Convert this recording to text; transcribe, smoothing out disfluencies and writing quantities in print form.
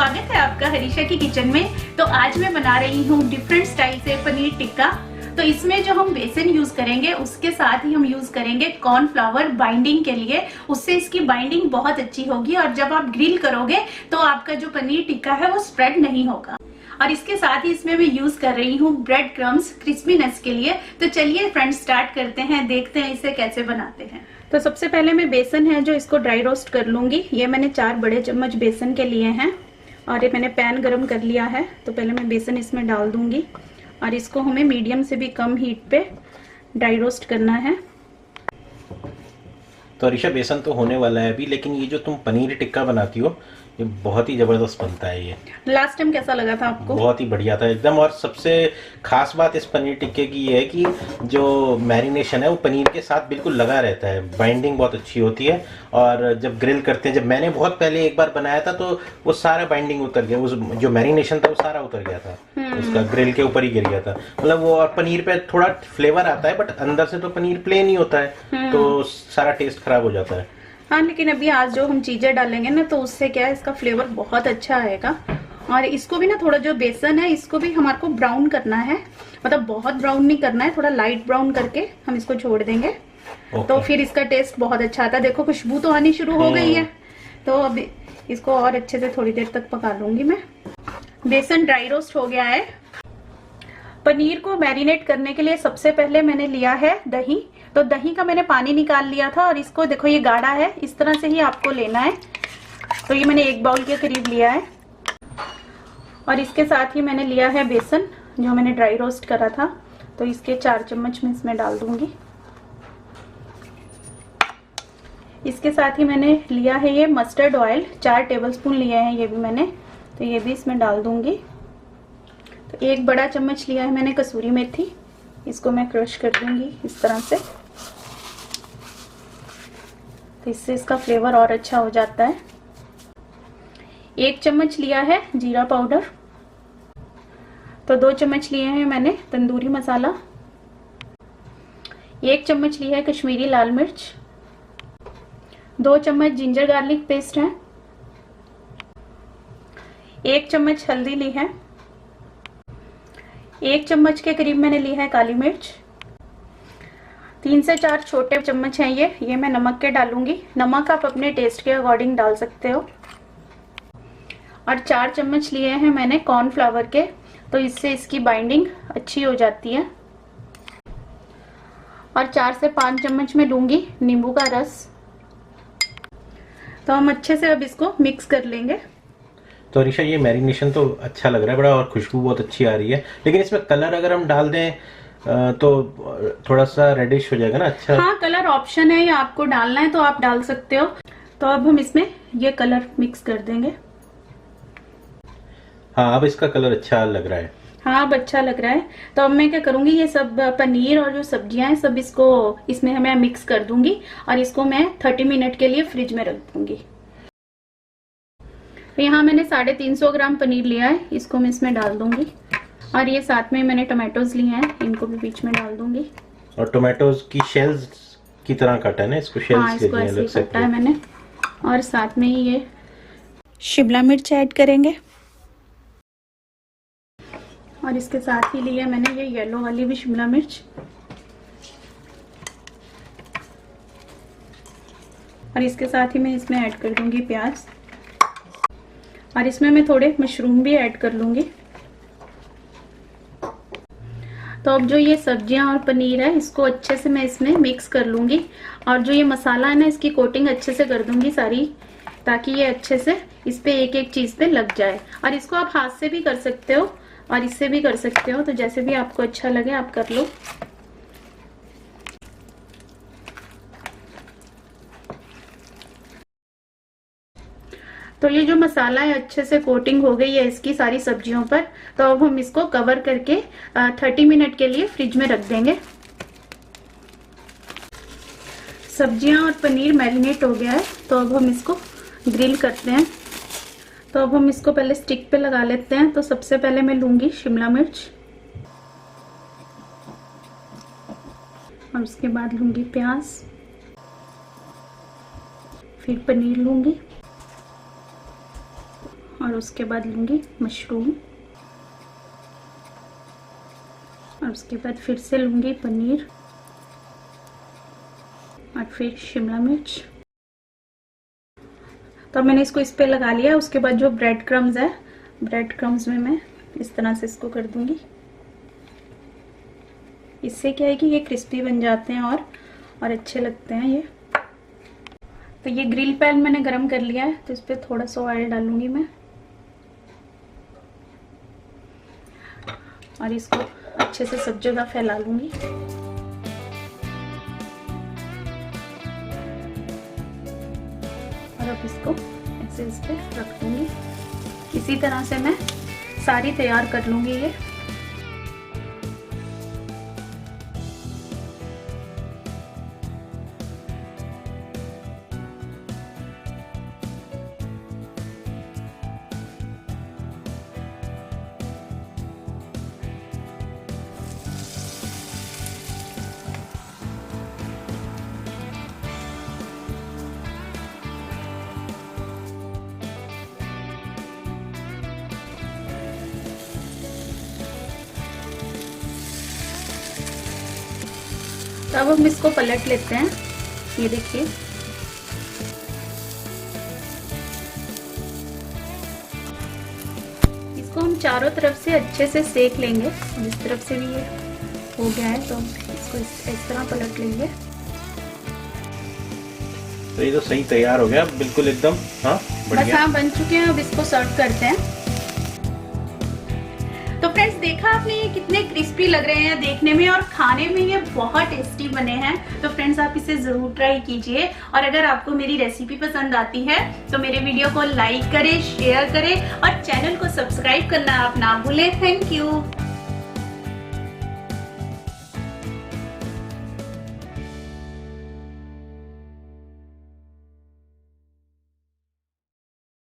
स्वागत है आपका हरीशा की किचन में। तो आज मैं बना रही हूँ डिफरेंट स्टाइल से पनीर टिक्का। तो इसमें जो हम बेसन यूज करेंगे उसके साथ ही हम यूज करेंगे कॉर्नफ्लावर बाइंडिंग के लिए। उससे इसकी बाइंडिंग बहुत अच्छी होगी और जब आप ग्रिल करोगे तो आपका जो पनीर टिक्का है वो स्प्रेड नहीं होगा। और इसके साथ ही इसमें मैं यूज कर रही हूँ ब्रेड क्रम्स क्रिस्पीनेस के लिए। तो चलिए फ्रेंड्स स्टार्ट करते हैं, देखते हैं इसे कैसे बनाते हैं। तो सबसे पहले मैं बेसन है जो इसको ड्राई रोस्ट कर लूंगी। ये मैंने 4 बड़े चम्मच बेसन के लिए हैं और ये मैंने पैन गरम कर लिया है। तो पहले मैं बेसन इसमें डाल दूंगी और इसको हमें मीडियम से भी कम हीट पे ड्राई रोस्ट करना है। तो हरीशा बेसन तो होने वाला है अभी, लेकिन ये जो तुम पनीर टिक्का बनाती हो ये बहुत ही जबरदस्त बनता है। ये लास्ट टाइम कैसा लगा था आपको? बहुत ही बढ़िया था एकदम। और सबसे खास बात इस पनीर टिक्के की ये है कि जो मैरिनेशन है वो पनीर के साथ बिल्कुल लगा रहता है, बाइंडिंग बहुत अच्छी होती है। और जब ग्रिल करते हैं, जब मैंने बहुत पहले एक बार बनाया था तो वो सारा बाइंडिंग उतर गया, उस जो मैरिनेशन था वो सारा उतर गया था, उसका ग्रिल के ऊपर ही गिर गया था। मतलब वो और पनीर पे थोड़ा फ्लेवर आता है बट अंदर से तो पनीर प्लेन ही होता है, तो सारा टेस्ट खराब हो जाता है। हाँ, लेकिन अभी आज जो हम चीजें डालेंगे ना तो उससे क्या है इसका फ्लेवर बहुत अच्छा आएगा। और इसको भी ना थोड़ा जो बेसन है इसको भी हमारे को ब्राउन करना है, मतलब बहुत ब्राउन नहीं करना है, थोड़ा लाइट ब्राउन करके हम इसको छोड़ देंगे। तो फिर इसका टेस्ट बहुत अच्छा आता है। देखो खुशबू तो आनी शुरू हो गई है। तो अब इसको और अच्छे से थोड़ी देर तक पका लूंगी मैं। बेसन ड्राई रोस्ट हो गया है। पनीर को मैरिनेट करने के लिए सबसे पहले मैंने लिया है दही। तो दही का मैंने पानी निकाल लिया था और इसको देखो ये गाढ़ा है, इस तरह से ही आपको लेना है। तो ये मैंने 1 बाउल के करीब लिया है। और इसके साथ ही मैंने लिया है बेसन जो मैंने ड्राई रोस्ट करा था। तो इसके 4 चम्मच मैं इसमें डाल दूंगी। इसके साथ ही मैंने लिया है ये मस्टर्ड ऑयल, 4 टेबलस्पून लिए हैं ये भी मैंने, तो ये भी इसमें डाल दूंगी। तो 1 बड़ा चम्मच लिया है मैंने कसूरी मेथी, इसको मैं क्रश कर दूंगी इस तरह से। तो इससे इसका फ्लेवर और अच्छा हो जाता है। 1 चम्मच लिया है जीरा पाउडर। तो 2 चम्मच लिए हैं मैंने तंदूरी मसाला। 1 चम्मच लिया है कश्मीरी लाल मिर्च। 2 चम्मच जिंजर गार्लिक पेस्ट है। 1 चम्मच हल्दी ली है। 1 चम्मच के करीब मैंने ली है काली मिर्च। 3 से 4 छोटे चम्मच हैं ये मैं नमक के डालूंगी। नमक आप अपने टेस्ट के अकॉर्डिंग डाल सकते हो। और 4 चम्मच लिए हैं मैंने कॉर्नफ्लावर के, तो इससे इसकी बाइंडिंग अच्छी हो जाती है। और 4 से 5 चम्मच में लूंगी नींबू का रस। तो हम अच्छे से अब इसको मिक्स कर लेंगे। तो हरीशा ये मैरिनेशन तो अच्छा लग रहा है बड़ा, और खुशबू बहुत अच्छी आ रही है, लेकिन इसमें कलर अगर हम डाल दें तो थोड़ा सा रेडिश हो जाएगा ना। अच्छा हाँ, कलर ऑप्शन है, या आपको डालना है तो आप डाल सकते हो। तो अब हम इसमें ये कलर मिक्स कर देंगे। हाँ, अब इसका कलर अच्छा लग रहा है। हाँ, अब अच्छा लग रहा है। तो अब मैं क्या करूंगी, ये सब पनीर और जो सब्जियां हैं सब इसको इसमें मैं मिक्स कर दूंगी और इसको मैं 30 मिनट के लिए फ्रिज में रख दूंगी। तो यहाँ मैंने 350 ग्राम पनीर लिया है, इसको मैं इसमें डाल दूंगी। और ये साथ में मैंने टोमेटोज लिए हैं, इनको भी बीच में डाल दूंगी। और टोमेटोज की शेल्स की तरह काटा है ना इसको? शेल्स हाँ, इसको ऐसे ही काटा है मैंने। और साथ में ही ये शिमला मिर्च ऐड करेंगे। और इसके साथ ही लिया मैंने ये येलो वाली भी शिमला मिर्च। और इसके साथ ही मैं इसमें ऐड कर दूंगी प्याज। और इसमें मैं थोड़े मशरूम भी ऐड कर लूंगी। तो अब जो ये सब्जियां और पनीर है इसको अच्छे से मैं इसमें मिक्स कर लूंगी। और जो ये मसाला है ना इसकी कोटिंग अच्छे से कर दूंगी सारी, ताकि ये अच्छे से इस पे एक एक चीज पे लग जाए। और इसको आप हाथ से भी कर सकते हो और इससे भी कर सकते हो, तो जैसे भी आपको अच्छा लगे आप कर लो। तो ये जो मसाला है अच्छे से कोटिंग हो गई है इसकी सारी सब्जियों पर। तो अब हम इसको कवर करके 30 मिनट के लिए फ्रिज में रख देंगे। सब्जियां और पनीर मैरिनेट हो गया है, तो अब हम इसको ग्रिल करते हैं। तो अब हम इसको पहले स्टिक पे लगा लेते हैं। तो सबसे पहले मैं लूंगी शिमला मिर्च और उसके बाद लूंगी प्याज, फिर पनीर लूंगी और उसके बाद लूँगी मशरूम, और उसके बाद फिर से लूँगी पनीर, और फिर शिमला मिर्च। तो मैंने इसको इस पे लगा लिया। उसके बाद जो ब्रेड क्रम्स है, ब्रेड क्रम्स में मैं इस तरह से इसको कर दूंगी। इससे क्या है कि ये क्रिस्पी बन जाते हैं और अच्छे लगते हैं ये। तो ये ग्रिल पैन मैंने गरम कर लिया है, तो इस पर थोड़ा सा ऑयल डालूंगी मैं, और इसको अच्छे से सब जगह फैला लूंगी। और अब इसको ऐसे इस पे रख दूंगी। इसी तरह से मैं सारी तैयार कर लूंगी ये। तो अब हम इसको पलट लेते हैं। ये देखिए, इसको हम चारों तरफ से अच्छे से सेक लेंगे। इस तरफ से भी ये हो गया है, तो इसको इस तरह पलट लेंगे। तो ये तो सही तैयार हो गया बिल्कुल एकदम। हाँ बस, हाँ बन चुके हैं। अब इसको सर्व करते हैं। तो फ्रेंड्स, देखा आपने ये कितने क्रिस्पी लग रहे हैं देखने में, और खाने में ये बहुत टेस्टी बने हैं। तो फ्रेंड्स, आप इसे जरूर ट्राई कीजिए। और अगर आपको मेरी रेसिपी पसंद आती है तो मेरे वीडियो को लाइक करें, शेयर करें, और चैनल को सब्सक्राइब करना आप ना भूलें। Thank you.